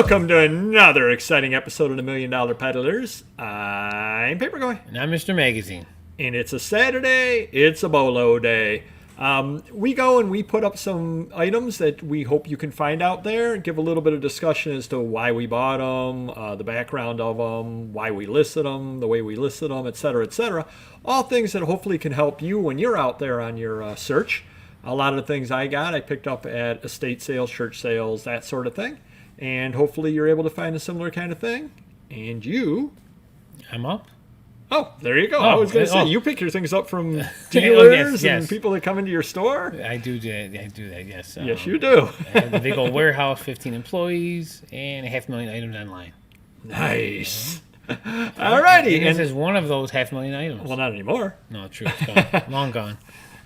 Welcome to another exciting episode of the $1 Million Peddlers. I'm Papergoy. And I'm Mr. Magazine. And it's a Saturday. It's a BOLO day. We go and we put up some items that we hope you can find out there and give a little bit of discussion as to why we bought them, the background of them, why we listed them, the way we listed them, etc., etc. All things that hopefully can help you when you're out there on your search. A lot of the things I picked up at estate sales, church sales, that sort of thing. And hopefully you're able to find a similar kind of thing. And you... I'm up. Oh, there you go. I was going to say, you pick your things up from dealers and people that come into your store? I do that, yes. Yes, you do. I have the big old warehouse, 15 employees, and 500,000 items online. Nice. All righty. And this is one of those 500,000 items. Well, not anymore. No, true. It's gone. Long gone.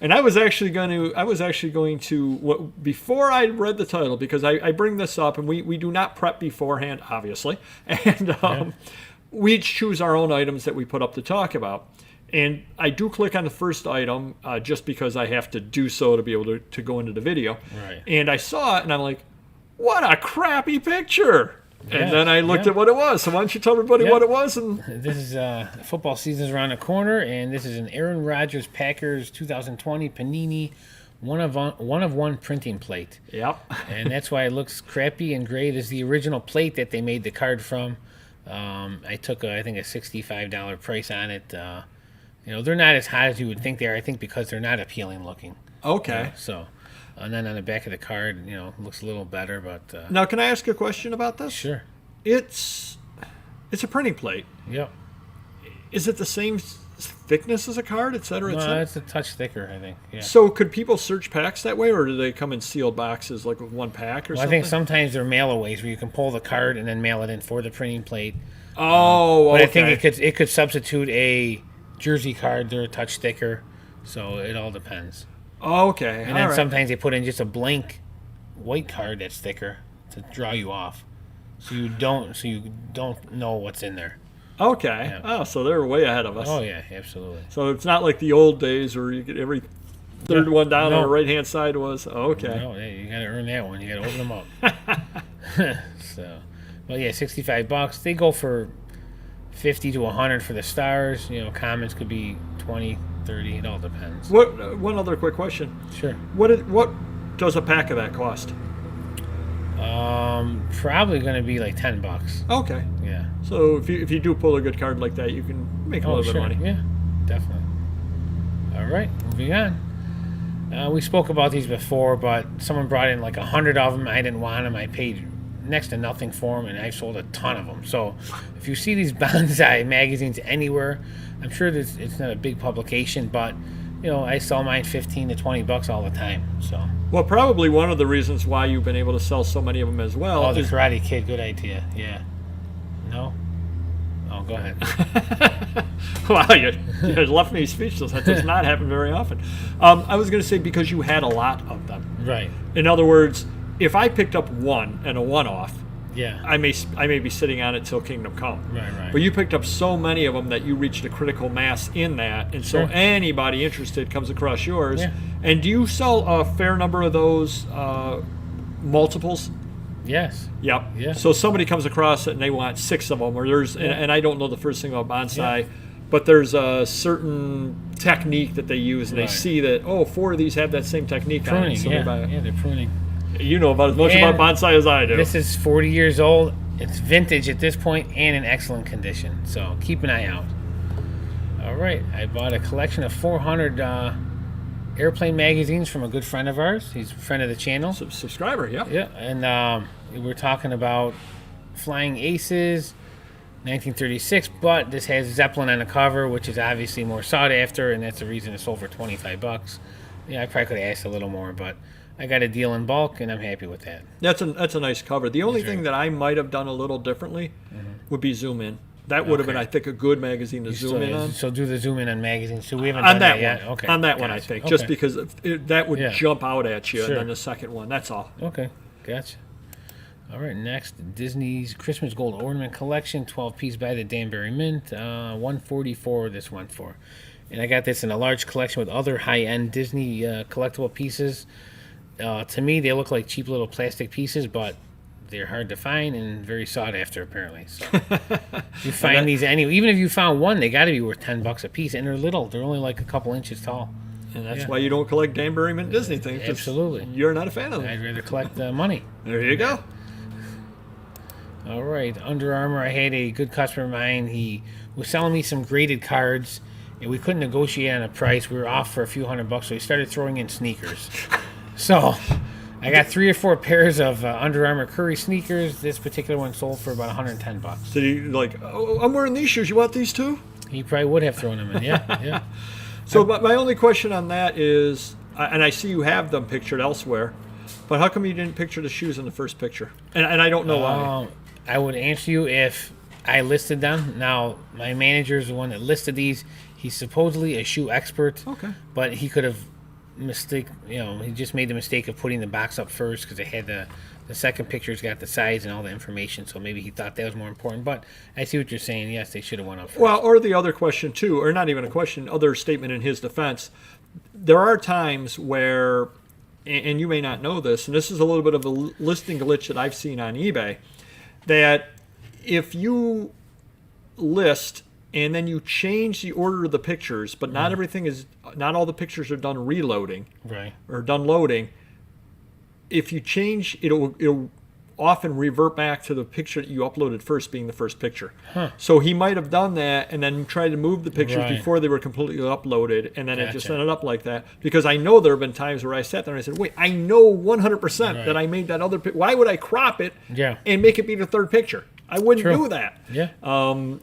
And I was actually going to, before I read the title, because I bring this up, and we do not prep beforehand, obviously, and we each choose our own items that we put up to talk about. And I do click on the first item just because I have to do so to be able to go into the video. Right. And I saw it, and I'm like, what a crappy picture. And then I looked at what it was. So why don't you tell everybody what it was? And this is football season's around the corner, and this is an Aaron Rodgers Packers 2020 Panini one of one printing plate. Yep. And that's why it looks crappy and gray. This is the original plate that they made the card from. I took I think a $65 price on it. They're not as hot as you would think they are. I think because they're not appealing looking. Okay. So. And then on the back of the card, looks a little better, but... Now, can I ask a question about this? Sure. It's a printing plate. Yep. Is it the same thickness as a card, et cetera, et cetera? No, it's a touch thicker, I think. Yeah. So could people search packs that way, or do they come in sealed boxes, like with one pack or something? I think sometimes they're mail-aways where you can pull the card and then mail it in for the printing plate. Oh, but okay. I think it could substitute a jersey card. They're a touch thicker, so it all depends. Okay. And then sometimes they put in just a blank white card that's thicker to draw you off, so you don't know what's in there. Okay. Yeah. Oh, so they're way ahead of us. Oh yeah, absolutely. So it's not like the old days where you get every third one down on the right hand side was. Oh, okay. No, you got to earn that one. You got to open them up. So, well, yeah, $65. They go for 50 to 100 for the stars. Commons could be 20. 30, it all depends. One other quick question. Sure. What does a pack of that cost? Probably going to be like $10. Okay. Yeah. So if you do pull a good card like that, you can make a little bit of money. Yeah, definitely. All right, moving on. We spoke about these before, but someone brought in like 100 of them. I didn't want them. I paid next to nothing for them, and I sold a ton of them. So if you see these Bonsai magazines anywhere, I'm sure it's not a big publication, but I sell mine $15 to $20 all the time. So. Well, probably one of the reasons why you've been able to sell so many of them as well. Oh, the Karate Kid, good idea. Yeah. No. Oh, go ahead. Wow, you left me speechless. That does not happen very often. I was going to say because you had a lot of them. Right. In other words, if I picked up one and a one-off, yeah, I may be sitting on it till Kingdom Come. Right. But you picked up so many of them that you reached a critical mass in that, and so anybody interested comes across yours. Yeah. And do you sell a fair number of those multiples? Yes. Yep. Yeah. So somebody comes across it and they want 6 of them, or and I don't know the first thing about bonsai, but there's a certain technique that they use, and they see that 4 of these have that same technique on it. Pruning, So they're pruning. You know about as much about bonsai as I do. This is 40 years old. It's vintage at this point and in excellent condition. So keep an eye out. All right. I bought a collection of 400 airplane magazines from a good friend of ours. He's a friend of the channel. Subscriber, yeah. Yeah. And we're talking about Flying Aces, 1936. But this has Zeppelin on the cover, which is obviously more sought after, and that's the reason it sold for $25. Yeah, I probably could have asked a little more, but I got a deal in bulk, and I'm happy with that. That's a nice cover. The only thing that I might have done a little differently would be zoom in. That would have been, I think, a good magazine to zoom in on. So do the zoom in on magazines. So we haven't on done that yet. one. Okay. On that one, I think, just because that would jump out at you, Sure. and then the second one. That's all. Okay, gotcha. All right, next, Disney's Christmas Gold Ornament Collection, 12-piece by the Danbury Mint, $144 this one for. And I got this in a large collection with other high-end Disney collectible pieces. To me, they look like cheap little plastic pieces, but they're hard to find and very sought after, apparently. So you find these anyway. Even if you found one, they got to be worth $10 a piece, and they're little. They're only like a couple inches tall. And that's why you don't collect Danbury Mint Disney things. Absolutely. You're not a fan of them. I'd rather collect the money. There you go. All right. Under Armour, I had a good customer of mine. He was selling me some graded cards, and we couldn't negotiate on a price. We were off for a few $100, so he started throwing in sneakers. So I got 3 or 4 pairs of Under Armour Curry sneakers. This particular one sold for about $110. So you like, oh, I'm wearing these shoes. You want these too? He probably would have thrown them in. Yeah. So my only question on that is, and I see you have them pictured elsewhere, but how come you didn't picture the shoes in the first picture? And I don't know why. I would answer you if I listed them. Now, my manager is the one that listed these. He's supposedly a shoe expert. Okay. But he could have he just made the mistake of putting the box up first because it had the second picture's got the size and all the information, so maybe he thought that was more important. But I see what you're saying. Yes, they should have went up first. Well, or the other question too, or not even a question, other statement in his defense. There are times where, and you may not know this, and this is a little bit of a listing glitch that I've seen on eBay, that if you list and then you change the order of the pictures, but not all the pictures are done reloading, right, or done loading. If you change, it'll often revert back to the picture that you uploaded first being the first picture. Huh. So he might have done that and then tried to move the pictures before they were completely uploaded, and then it just ended up like that. Because I know there have been times where I sat there and I said, wait, I know 100% that I made that other picture. Why would I crop it and make it be the third picture? I wouldn't do that. Yeah.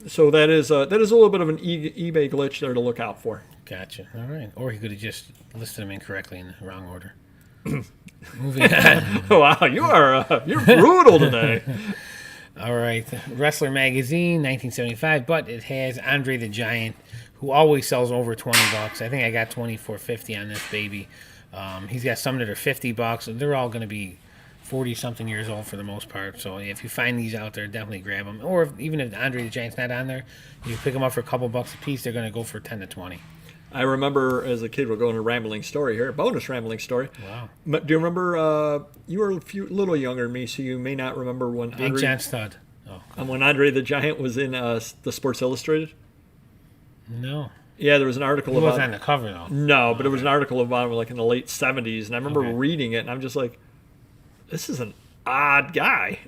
So that is a little bit of an eBay glitch there to look out for. Gotcha. All right. Or he could have just listed them incorrectly in the wrong order. Moving on. Wow, you're brutal today. All right, Wrestler Magazine, 1975, but it has Andre the Giant, who always sells over $20. I think I got $24.50 on this baby. He's got some that are $50. They're all going to be 40-something years old for the most part. So if you find these out there, definitely grab them. Or even if Andre the Giant's not on there, you pick them up for a couple bucks a piece. They're going to go for 10 to 20. I remember as a kid, we're going to rambling story here, bonus rambling story. Wow. Do you remember, you were little younger than me, so you may not remember when Big John Studd. When Andre the Giant was in the Sports Illustrated? No. Yeah, there was an article about it. He wasn't on the cover, though. No, but there was an article about him like in the late 70s, and I remember reading it, and I'm just like, this is an odd guy.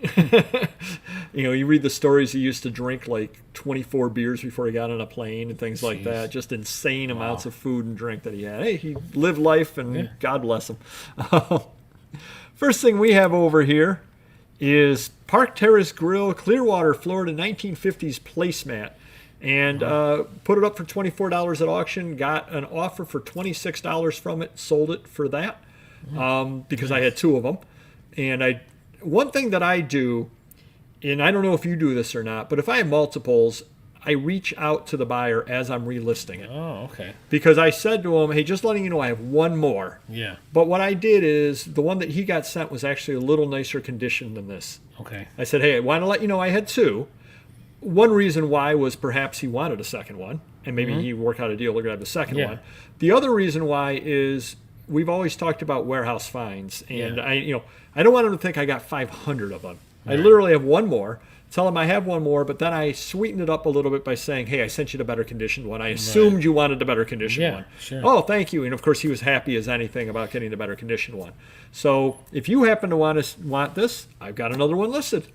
You read the stories he used to drink like 24 beers before he got on a plane and things like that. Just insane amounts of food and drink that he had. Hey, he lived life, and God bless him. First thing we have over here is Park Terrace Grill, Clearwater, Florida, 1950s placemat. And put it up for $24 at auction. Got an offer for $26 from it. Sold it for that because I had 2 of them. And one thing that I do, and I don't know if you do this or not, but if I have multiples, I reach out to the buyer as I'm relisting it. Oh, okay. Because I said to him, hey, just letting you know I have 1 more. Yeah. But what I did is the one that he got sent was actually a little nicer condition than this. Okay. I said, hey, I want to let you know I had 2. One reason why was perhaps he wanted a second one, and maybe he worked out a deal to grab the second one. The other reason why is we've always talked about warehouse finds, and I don't want him to think I got 500 of them. I literally have 1 more. Tell him I have 1 more, but then I sweeten it up a little bit by saying, hey, I sent you the better conditioned one. I assumed you wanted the better conditioned one. Sure. Oh, thank you. And of course, he was happy as anything about getting the better conditioned one. So if you happen to want this, I've got another one listed.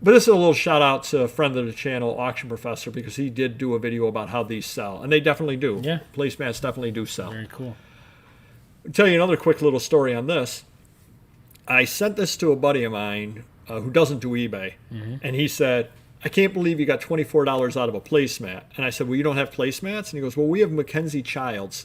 But this is a little shout out to a friend of the channel, Auction Professor, because he did do a video about how these sell. And they definitely do. Yeah. Placemats definitely do sell. Very cool. I'll tell you another quick little story on this. I sent this to a buddy of mine who doesn't do eBay. And he said, I can't believe you got $24 out of a placemat. And I said, well, you don't have placemats? And he goes, well, we have Mackenzie Childs.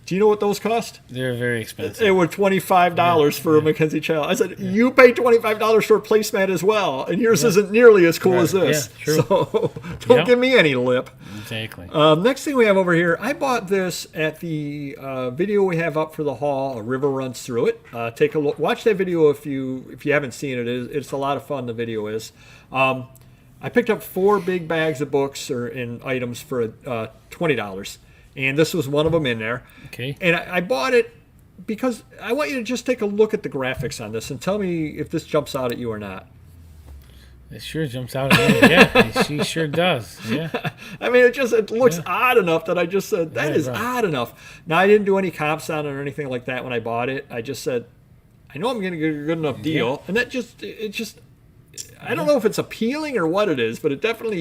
Do you know what those cost? They're very expensive. They were $25 for a Mackenzie Child. I said, you pay $25 for a placemat as well, and yours isn't nearly as cool as this. Yeah, true. So don't give me any lip. Exactly. Next thing we have over here, I bought this at the video we have up for the haul. A river runs through it. Take a look. Watch that video if you haven't seen it. It's a lot of fun. The video is. I picked up 4 big bags of books in items for $20. And this was one of them in there. Okay. And I bought it because I want you to just take a look at the graphics on this and tell me if this jumps out at you or not. It sure jumps out at me. Yeah, she sure does. Yeah. I mean, it looks odd enough that I just said, that is odd enough. Now, I didn't do any comps on it or anything like that when I bought it. I just said, I know I'm going to get a good enough deal. And that I don't know if it's appealing or what it is, but you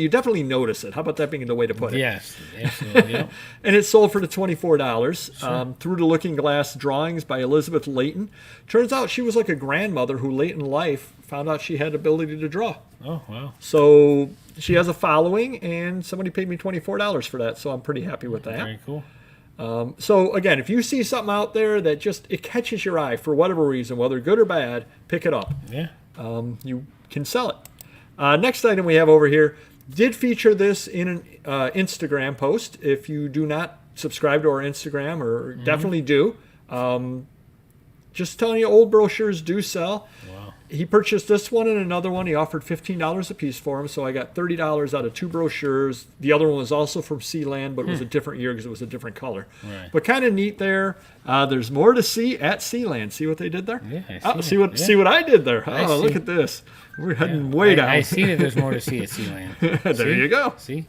definitely notice it. How about that being the way to put it? Yes, absolutely. Yep. And it sold for the $24. Through the Looking Glass drawings by Elizabeth Layton. Turns out she was like a grandmother who late in life found out she had ability to draw. Oh, wow. So she has a following, and somebody paid me $24 for that, so I'm pretty happy with that. Very cool. So again, if you see something out there that it catches your eye for whatever reason, whether good or bad, pick it up. Yeah. You can sell it. Next item we have over here did feature this in an Instagram post. If you do not subscribe to our Instagram, or definitely do, just telling you, old brochures do sell. Wow. He purchased this one and another one. He offered $15 a piece for them, so I got $30 out of 2 brochures. The other one was also from Sealand, but it was a different year because it was a different color. Right. But kind of neat there. There's more to see at Sealand. See what they did there? Yeah, see what I did there. Oh, look at this. We're heading way down. I see that there's more to see at Sealand. There you go. See?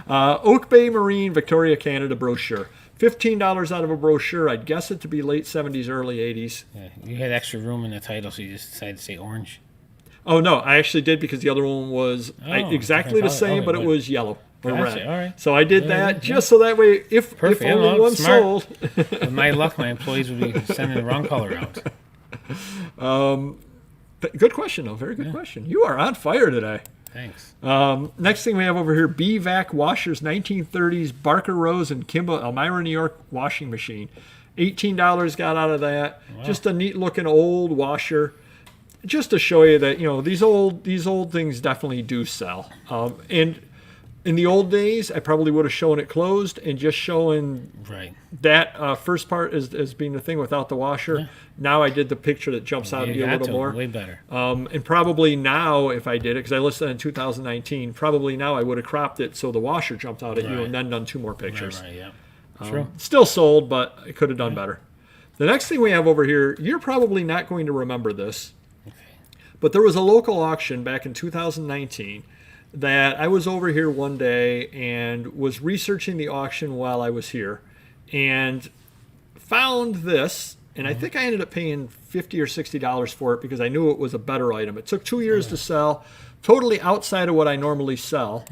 Oak Bay Marine, Victoria, Canada brochure. $15 out of a brochure. I'd guess it to be late 70s, early 80s. Yeah, you had extra room in the title, so you just decided to say orange. Oh, no, I actually did, because the other one was exactly the same, but it was yellow or red. All right. So I did that just so that way, if only one sold. With my luck, my employees would be sending the wrong color out. Good question, though. Very good question. You are on fire today. Thanks. Next thing we have over here, BVAC Washers, 1930s, Barker Rose and Kimball, Elmira, New York washing machine. $18 got out of that. Wow. Just a neat looking old washer. Just to show you that, these old things definitely do sell. And in the old days, I probably would have shown it closed and just showing that first part as being the thing without the washer. Yeah. Now I did the picture that jumps out at you a little more. Way better. And probably now, if I did it, because I listed it in 2019, probably now I would have cropped it so the washer jumped out at you and then done 2 more pictures. Right, yeah. True. Still sold, but I could have done better. The next thing we have over here, you're probably not going to remember this, but there was a local auction back in 2019 that I was over here one day and was researching the auction while I was here and found this, and I think I ended up paying $50 or $60 for it because I knew it was a better item. It took 2 years to sell, totally outside of what I normally sell.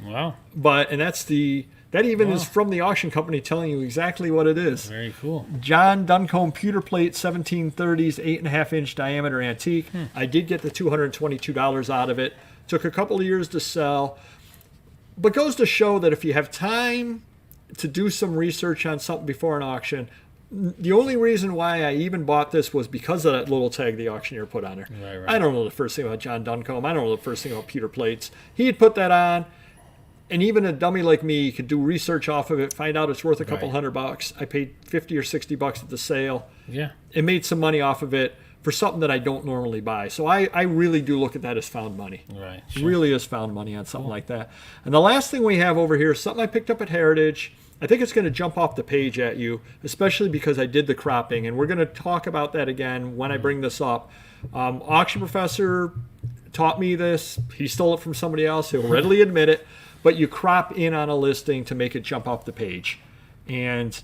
Wow. That even is from the auction company telling you exactly what it is. Very cool. John Duncombe pewter plate, 1730s, 8.5-inch diameter antique. I did get the $222 out of it. Took a couple of years to sell. But goes to show that if you have time to do some research on something before an auction, the only reason why I even bought this was because of that little tag the auctioneer put on there. Right. I don't know the first thing about John Duncombe. I don't know the first thing about pewter plates. He had put that on. And even a dummy like me could do research off of it, find out it's worth a couple $100. I paid $50 or $60 at the sale. Yeah. And made some money off of it for something that I don't normally buy. So I really do look at that as found money. Right. Sure. Really is found money on something like that. And the last thing we have over here is something I picked up at Heritage. I think it's going to jump off the page at you, especially because I did the cropping. And we're going to talk about that again when I bring this up. Auction professor taught me this. He stole it from somebody else. He'll readily admit it. But you crop in on a listing to make it jump off the page. And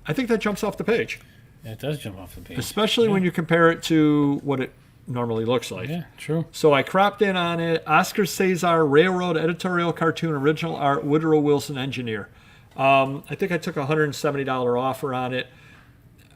I think that jumps off the page. Yeah, it does jump off the page. Especially when you compare it to what it normally looks like. Yeah, true. So I cropped in on it. Oscar Cesar, Railroad, editorial cartoon, original art, Woodrow Wilson, engineer. I think I took a $170 offer on it.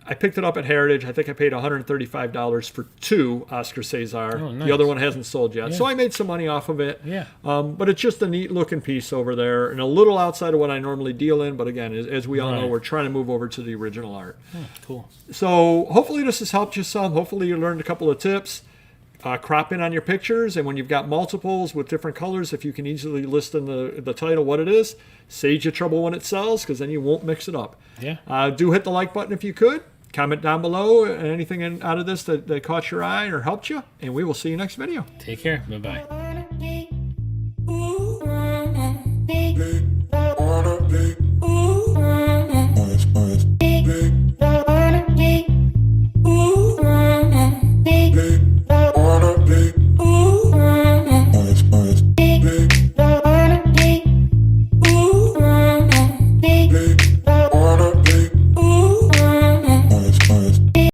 I picked it up at Heritage. I think I paid $135 for 2 Oscar Cesar. Oh, nice. The other one hasn't sold yet. Yeah. So I made some money off of it. Yeah. But it's just a neat looking piece over there and a little outside of what I normally deal in. But again, as we all know, we're trying to move over to the original art. Cool. So hopefully this has helped you some. Hopefully you learned a couple of tips. Crop in on your pictures, and when you've got multiples with different colors, if you can easily list in the title what it is, saves you trouble when it sells because then you won't mix it up. Yeah. Do hit the like button if you could. Comment down below anything out of this that caught your eye or helped you, and we will see you next video. Take care. Bye-bye.